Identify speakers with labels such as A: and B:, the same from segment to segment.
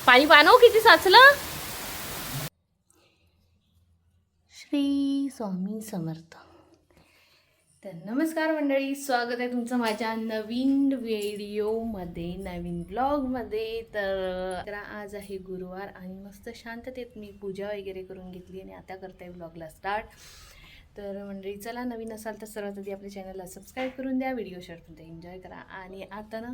A: पाणी पाणव किती साचलं. श्री स्वामी समर्थ. तर नमस्कार मंडळी, स्वागत आहे तुमचं माझ्या नवीन व्हिडिओमध्ये, नवीन ब्लॉगमध्ये. तर आज आहे गुरुवार आणि मस्त शांततेत मी पूजा वगैरे करून घेतली आणि आता करते ब्लॉगला स्टार्ट. तर मंडळी चला, नवीन असाल तर सर्वात आधी आपल्या चॅनलला सबस्क्राईब करून द्या, व्हिडिओ शेअर एन्जॉय करा. आणि आता ना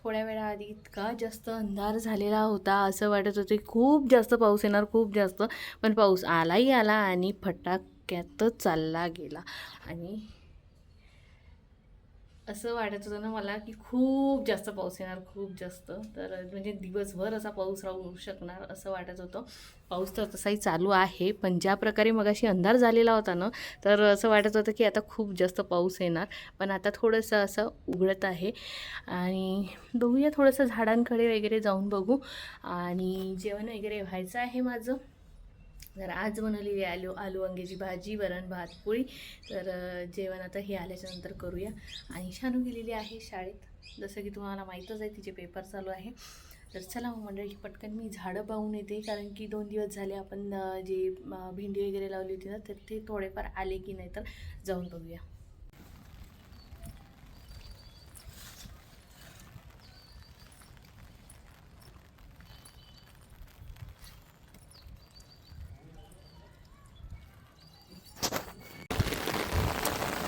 A: थोड्या वेळाआधी इतका जास्त अंधार झालेला होता, असं वाटत होते खूप जास्त पाऊस येणार, खूप जास्त. पण पाऊस आलाही आला आणि फटाक्यातच चालला गेला. आणि असं वाटत होतं ना मला की खूप जास्त पाऊस येणार, खूप जास्त. तर म्हणजे दिवसभर असा पाऊस राहू शकणार असं वाटत होतं. पाऊस तर तसाही चालू आहे, पण ज्या प्रकारे मगाशी अंधार झालेला होता ना, तर असं वाटत होतं की आता खूप जास्त पाऊस येणार. पण आता थोडंसं असं उघडत आहे आणि बघूया, थोडंसं झाडांकडे वगैरे जाऊन बघू. आणि जेवण वगैरे व्हायचं आहे माझं. तर आज बनवलेली आलू वांग्याची भाजी, वरण भात पोळी. तर जेवण आता हे आल्याच्यानंतर करूया. आणि शानू गेलेली आहे शाळेत, जसं की तुम्हाला माहीतच आहे, तिचे पेपर चालू आहे. तर चला मंडळी, पटकन मी झाडं पाहून येते, कारण की 2 दिवस झाले आपण जे भेंडी वगैरे लावली होती ना, तर ते थोडेफार आले की नाही, तर जाऊन बघूया.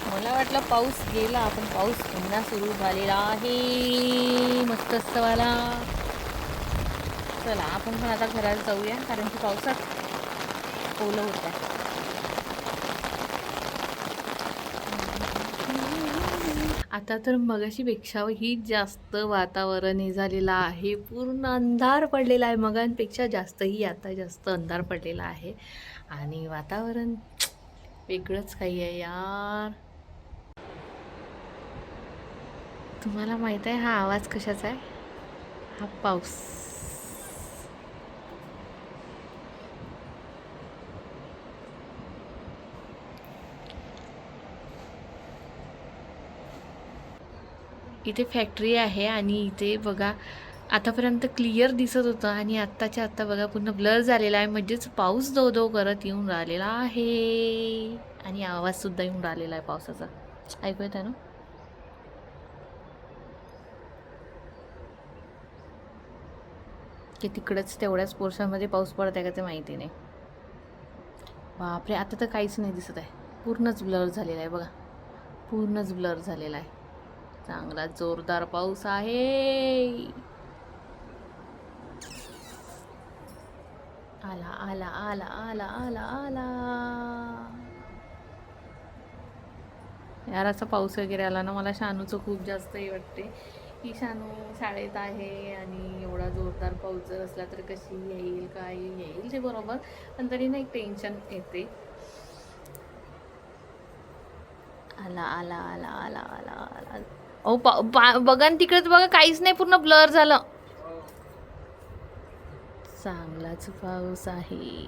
A: मला वाटलं पाऊस गेला, पण पाऊस पुन्हा सुरू झालेला आहे मस्त वाला. चला आपण पण आता घरात जाऊया, कारण की पावसात ओलं होत आहे. आता तर मगाशीपेक्षाही जास्त वातावरण हे झालेलं आहे, पूर्ण अंधार पडलेला आहे. मगांपेक्षा जास्तही आता जास्त अंधार पडलेला आहे आणि वातावरण वेगळंच काही आहे यार. तुम्हाला माहित आहे हा आवाज कशाचा आहे? हा पाऊस. इथे फॅक्टरी आहे आणि इथे बघा, आतापर्यंत क्लिअर दिसत होतं आणि आत्ताच्या आत्ता बघा पूर्ण ब्लर झालेला आहे. म्हणजेच पाऊस दो दो करत येऊन राहिलेला आहे आणि आवाजसुद्धा येऊन राहिलेला आहे पावसाचा. ऐकू येत आहे ना? की तिकडंच तेवढ्याच पोर्शनमध्ये पाऊस पडत आहे का ते माहिती नाही. बापरे, आता तर काहीच नाही दिसत आहे, पूर्णच ब्लर झालेला आहे बघा, पूर्णच ब्लर झालेला आहे. चांगला जोरदार पाऊस आहे. आला आला आला आला आला आला. यार, असा पाऊस वगैरे आला ना, मला शानूचं खूप जास्त हे वाटते की शानू शाळेत आहे आणि एवढा जोरदार पाऊस जर असला तर कशी येईल, काय येईल ते बरोबर, पण तरी ना एक टेन्शन येते. आला आला आला आला आला आला. अहो बघा ना तिकडेच बघा, काहीच नाही, पूर्ण ब्लर झालं. चांगलाच पाऊस आहे.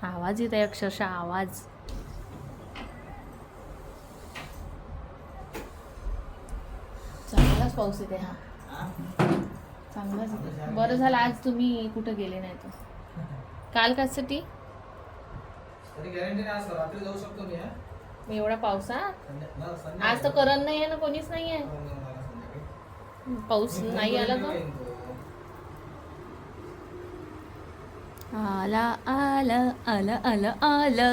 A: आवाज येत आहे, अक्षरशः आवाज. चांगलाच पाऊस येते हा, चांगलाच येते. बरं झालं आज तुम्ही कुठं गेले नाही तर. काल कशासाठी? मी एवढा पावसात आज तर करण नाही आहे ना, कोणीच नाही आहे. पाऊस नाही आला तर आला आला आला आला आला.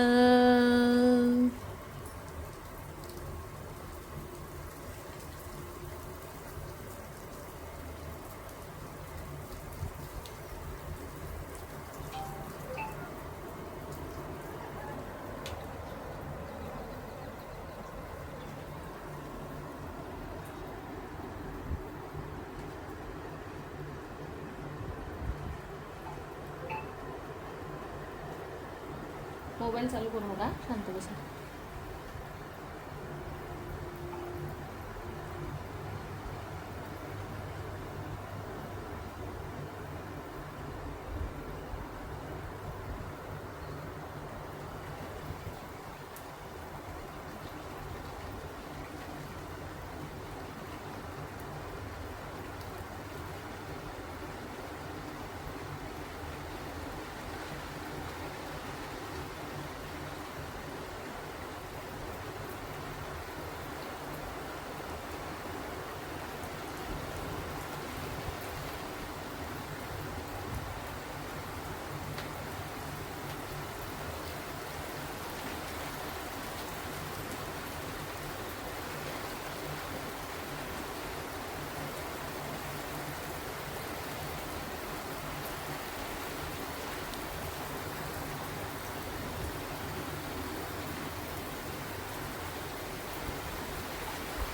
A: मोबाईल चालू करू नका, शांत बसा.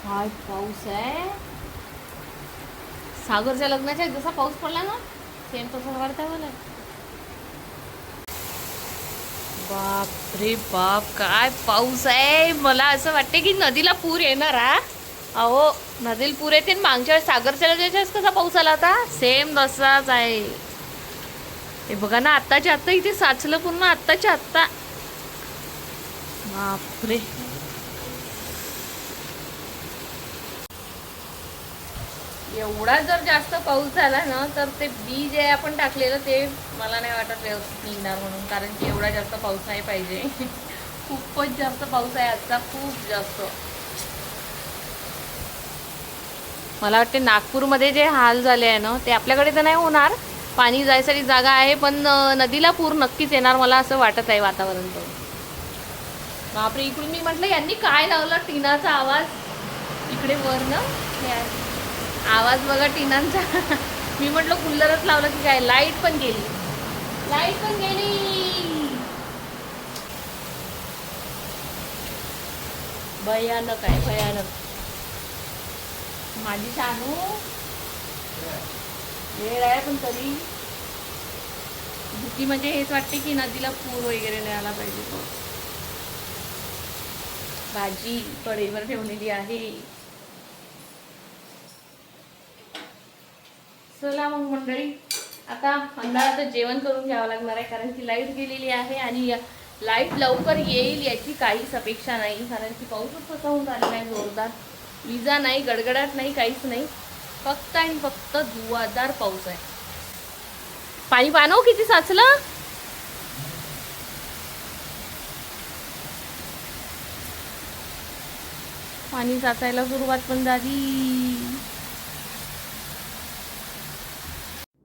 A: काय पाऊस आहे. सागरच्या लग्नाच्या जसा पाऊस पडला ना सेम तसंच वाटतंय मला. बाप रे बाप काय पाऊस आहे. मला असं वाटते की नदीला पूर येणार. हा अहो नदीला पूर येते. मागच्या वेळेस सागरच्या लग्नाच्याच कसा पाऊस आला होता सेम तसाच आहे. हे बघा ना आत्ताच्या आत्ता इथे साचलं पूर्ण. आत्ताच्या आत्ता बापरे. एवढा जर जास्त पाऊस झाला ना तर ते बी जे आपण टाकलेलं ते मला नाही वाटत व्यवस्थित निघणार म्हणून. कारण की एवढा जास्त पाऊस नाही पाहिजे. खूपच जास्त पाऊस आहे आजचा. खूप जास्त. मला वाटते नागपूरमध्ये जे हाल झाले आहे ना ते आपल्याकडे तर नाही होणार. पाणी जायसाठी जागा आहे पण नदीला पूर नक्कीच येणार मला असं वाटत आहे वातावरण तर. बापरे इकडून मी म्हटलं यांनी काय लावलं टीनाचा आवाज इकडे वर ना. आवाज बघा टीनांचा. मी म्हटलं कूलरच लावलं की काय. लाईट पण गेली. लाईट पण गेली. भयानक आहे भयानक. माझी शानू वेळ आहे पण तरी भीती म्हणजे हेच वाटते की नदीला पूर वगैरे नाही आला पाहिजे. तो भाजी कढईवर ठेवलेली आहे. चला मग मंडळी आता अंधाराचं जेवण करून घ्यावं लागणार आहे. कारण की लाईट गेलेली आहे आणि लाईट लवकर येईल याची काहीच अपेक्षा नाही. कारण की पाऊसच कसा होऊन आलेला आहे जोरदार. विजा नाही गडगडाट नाही काहीच नाही. फक्त आणि फक्त धुवाधार पाऊस आहे. पाणी पाणव किती साचलं. पाणी साचायला सुरुवात पण झाली.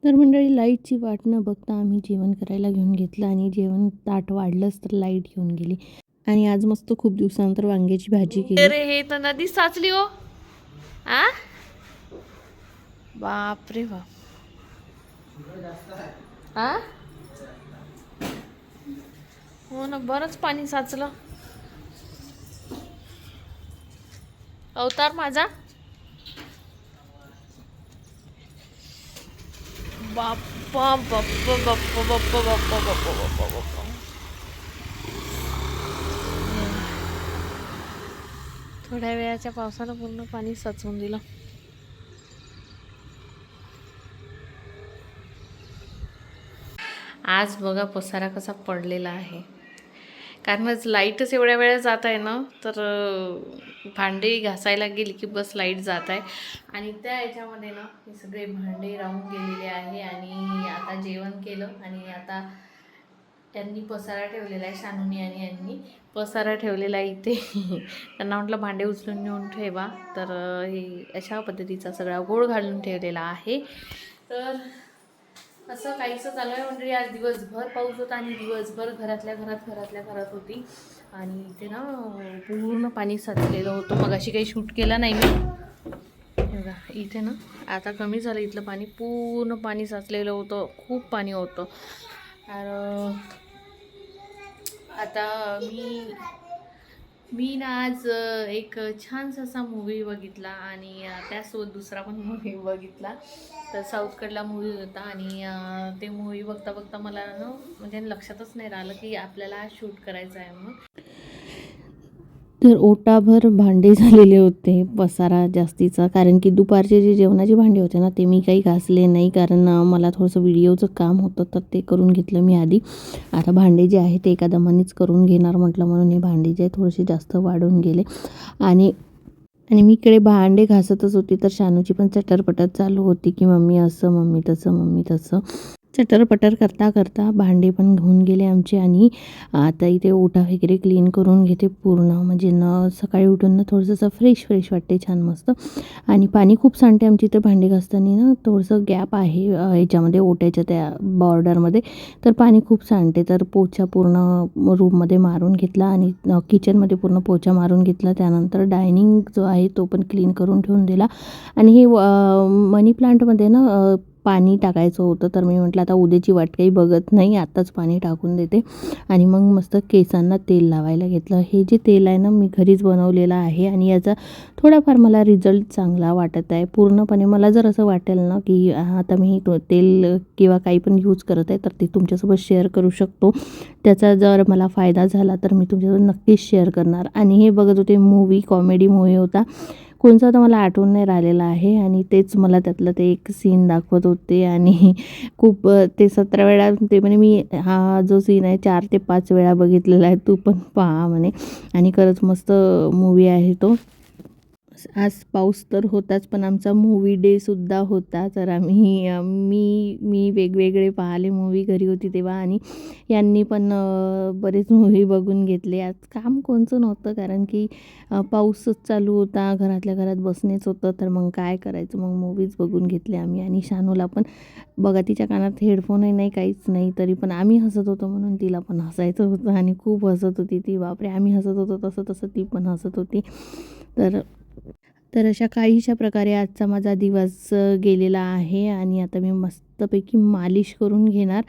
A: तर मंडळी लाईटची वाट न बघता आम्ही जेवण करायला घेऊन घेतलं आणि जेवण ताट वाढलंच तर लाईट घेऊन गेली. आणि आज मस्त खूप दिवसानंतर वांग्याची भाजी केली. अरे हे तर नदी साचली हो. आ बाप रे बाप. आ हो ना बरंच पाणी साचलं. अवतार माझा बाप्पा बाप्पा बाप्पा बाप्पा बाप्पा बाप्पा बाप्पा बाप्पा. थोड्या वेळाच्या पावसानं पूर्ण पाणी साचवून दिलं. आज बघा पसारा कसा पडलेला आहे. कारणच लाईटच एवढ्या वेळा जात आहे ना तर भांडे घासायला गेली की बस लाईट जात आहे. आणि त्या याच्यामध्ये ना हे सगळे भांडे राहून गेलेले आहे. आणि आता जेवण केलं आणि आता त्यांनी पसारा ठेवलेला आहे. शानूनी आणि यांनी पसारा ठेवलेला आहे इथे. त्यांना म्हटलं भांडे उचलून नेऊन ठेवा. तर हे अशा पद्धतीचा सगळा गोळ घालून ठेवलेला आहे. तर असं काहीसं चालू आहे म्हणजे आज दिवसभर पाऊस होता आणि दिवसभर घरातल्या घरात होती. आणि इथे ना पूर्ण पाणी साचलेलं होतं. मग अशी काही शूट केला नाही मी. बघा इथे ना आता कमी झालं इथलं पाणी. पूर्ण पाणी साचलेलं होतं. खूप पाणी होतं. आता मी ना आज एक छानसा असा मूवी बघितला आणि त्यासोबत दुसरा पण मूवी बघितला. तर साऊथकडला मूवी होता आणि ते मूवी बघता बघता मला ना म्हणजे लक्षातच नाही राहिलं की आपल्याला शूट करायचं आहे म्हणून. तर ओटाभर भांडे झालेले होते पसारा जास्तीचा. कारण की दुपारचे जे जेवणाचे भांडे होते ना ते मी काही घासले नाही. कारण मला थोडंसं व्हिडिओचं काम होतं तर ते करून घेतलं मी आधी. आता भांडे जे आहे ते एका दमानेच करून घेणार म्हटलं म्हणून हे भांडे जे थोडेसे जास्त वाढून गेले. आणि मी इकडे भांडे घासतच होती तर शानूची पण चटरपटर चालू होती की मम्मी असं मम्मी तसं. चटरपटर करता करता भांडे पण घेऊन गेले आमचे. आणि आता इथे ओटा वगैरे क्लीन करून घेते पूर्ण. म्हणजे सकाळी उठून थोडंसं फ्रेश वाटते छान मस्त. आणि पाणी खूप सांडते आमची इथे भांडे घासताना ना. थोडंसं गॅप आहे ह्याच्यामध्ये ओट्याच्या त्या बॉर्डरमध्ये तर पाणी खूप सांडते. तर पोछा पूर्ण रूममध्ये मारून घेतला आणि किचनमध्ये पूर्ण पोछा मारून घेतला. त्यानंतर डायनिंग जो आहे तो पण क्लीन करून ठेवून दिला. आणि हे मनी प्लांटमध्ये ना
B: पाणी टाकायचं होतं. तर मी म्हटलं आता उद्याची वाट काही बघत नाही, आत्ताच पाणी टाकून देते आणि मग मस्त केसांना तेल लावायला घेतलं. हे जे तेल आहे ना मी घरीच बनवलेलं आहे आणि याचा थोडाफार मला रिझल्ट चांगला वाटत आहे. पूर्णपणे मला जर असं वाटेल ना की आता मी तेल किंवा काही पण यूज करत आहे तर ते तुमच्यासोबत शेअर करू शकतो. त्याचा जर मला फायदा झाला तर मी तुमच्यासोबत नक्कीच शेअर करणार. आणि हे बघत होते मूवी, कॉमेडी मूवी होता. कोणचा तर मला आठवण नाही राहिलेला आहे आणि तेच मला त्यातलं ते एक सीन दाखवत होते आणि खूप ते 17 वेळा ते म्हणे मी हा जो सीन आहे 4 ते 5 वेळा बघितलेला आहे, तू पण पहा म्हणे. आणि खरंच मस्त मूवी आहे तो. आज पाऊस तर होताच पण आमचा मूवी डेसुद्धा होता. तर आम्ही मी वेगवेगळे पाहिले, मूवी घरी होती तेव्हा आणि यांनी पण बरेच मूवी बघून घेतले. आज काम कोणचं नव्हतं कारण की पाऊसच चालू होता, घरातल्या घरात बसणेच होतं. तर मग काय करायचं, मग मूवीज बघून घेतले आम्ही. आणि शानूला पण बघा तिच्या कानात हेडफोनही नाही, काहीच नाही, तरी पण आम्ही हसत होतो म्हणून तिला पण हसायचं होतं आणि खूप हसत होती ती. बापरे, आम्ही हसत होतो तसं तसं ती पण हसत होती. तर तर अशा काहीशा प्रकारे आजचा माझा दिवस गेलेला आहे आणि आता मी मस्तपैकी मालिश करून घेणार.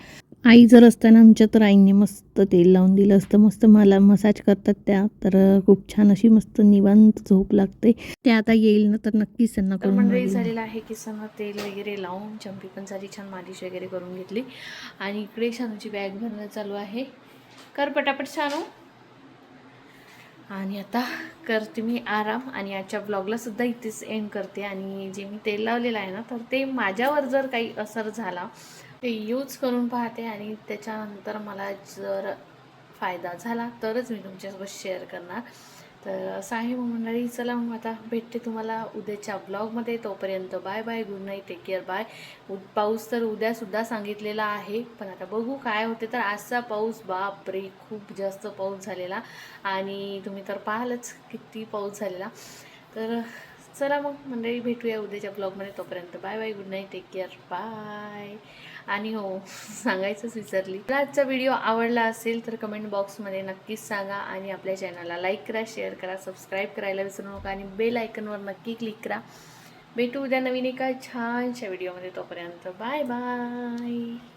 B: आई जर असताना आमच्या तर आईने मस्त तेल लावून दिलं असतं, मस्त मला मसाज करतात त्या. तर खूप छान अशी मस्त निवांत झोप लागते. ते आता येईल ना तर नक्कीच त्यांना
A: तर
B: करून
A: मंडळी
B: बघेल.
A: झालेलं आहे केसांना तेल वगैरे लावून, चंपी पण झाली, छान मालिश वगैरे करून घेतली आणि इकडे शानूची बॅग भरणं चालू आहे. कर पटापट शानू. आणि आता करते मी आराम आणि आजच्या ब्लॉगला सुद्धा इथेच एंड करते. आणि जे मी तेल लावलेलं आहे ना तर ते माझ्यावर जर काही असर झाला ते यूज करून पाहते आणि त्याच्यानंतर मला जर फायदा झाला तरच मी तुमच्यासोबत शेअर करणार. तर असं आहे मग मंडळी. चला मग आता भेटते तुम्हाला उद्याच्या ब्लॉगमध्ये. तोपर्यंत bye bye, good night, take care, bye. पाऊस तर उद्यासुद्धा सांगितलेला आहे पण आता बघू काय होते. तर आजचा पाऊस बापरे खूप जास्त पाऊस झालेला आणि तुम्ही तर पाहालच किती पाऊस झालेला. तर चला मग मंडळी, भेटूया उद्याच्या ब्लॉगमध्ये. तोपर्यंत bye bye, good night, take care, bye. आणि हो, सांगायचंच विसरली, जर आजचा व्हिडिओ आवडला असेल तर कमेंट बॉक्समध्ये नक्कीच सांगा आणि आपल्या चॅनलला लाईक करा, शेअर करा, सबस्क्राईब करायला विसरू नका आणि बेल आयकनवर नक्की क्लिक करा. भेटू उद्या नवीन एका छानशा व्हिडिओमध्ये. तोपर्यंत बाय बाय.